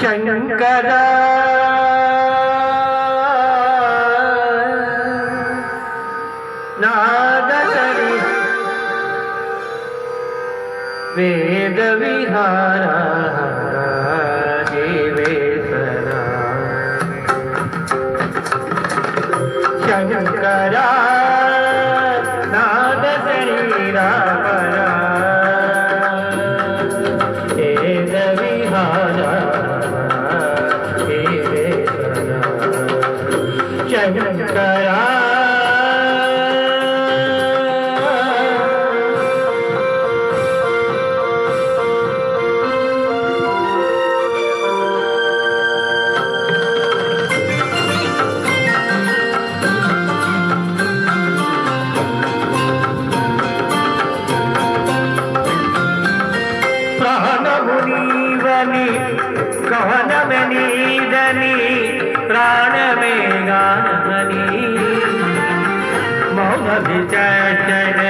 శంకర నాదకరి వేద విహార జీవేశ్వర శంకర నాద శరీరాపర వేద విహార జీవేశ్వర శంకర గహనమనీదని ప్రాణమే గానమని మౌన విచక్షణ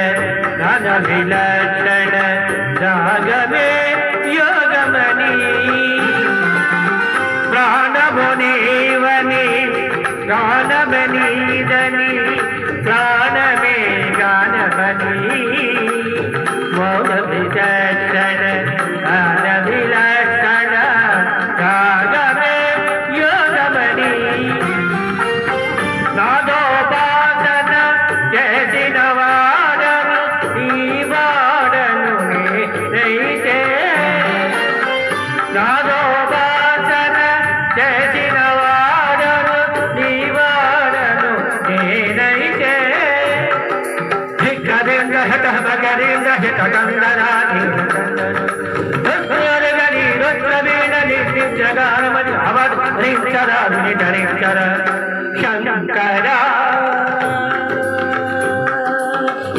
ధన విలక్షణ రాగమే యోగమని ప్రాణమునివని గానమనీదని ప్రాణమే గానమని మౌన విచక్షణ ధన విలక్షణ రాగమే యోగమని నాదోపాసన చేసిన వాడను ఈ వాడను నేనైతే నాదోపాసన చేసిన వాడను ఈ వాడను నేనైతే హిక్కరేంద్ర హట మకరేంద్ర హిత కందరాని జగానమని అవధరించరాని ధరించర శంకర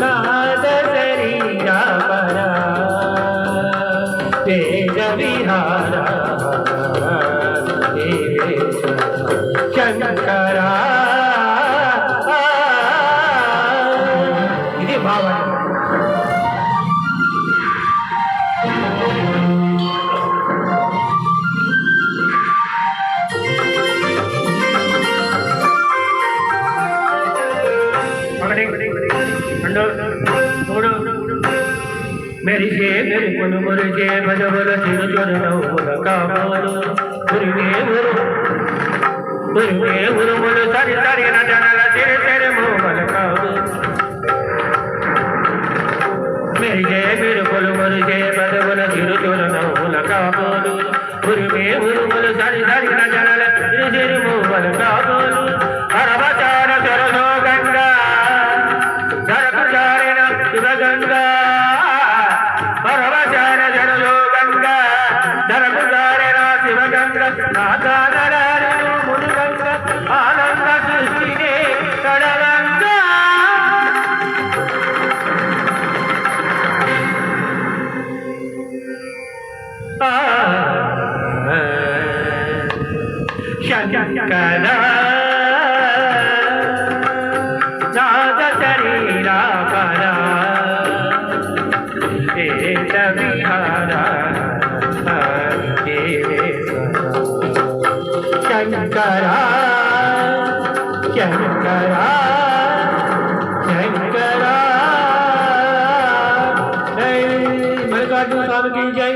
నాద శరీరాపర వేద విహార శంకర ఇది భావన. మెరిసే మెరుపులు మురిసే భజబుల చిరుచొరు నవ్వుల కాబోలు ఉరిగే ఉరుములు సరి సరిన జనల సిరి సిరి మోమల కాబు మెరిసే మెరుపులు మురిసే భజబుల చిరుచొరు నవ్వుల కాబోలు ఉరిగే ఉరుములు సరి సరిన జనల సిరి సిరి మోమల కాబోలు పరమచార చరణో గంగా జరకు చారిన శివగంగా పరమచార జనలో గంగా ధరకు చారిన శివగంగ నాదానరారు మునుగంగ ఆనంద సృష్టినే కడలంగా శంకర నాద శరీరాపర వేద విహార శంకర శంకర శంకర మల్లికార్జున స్వామికి జై.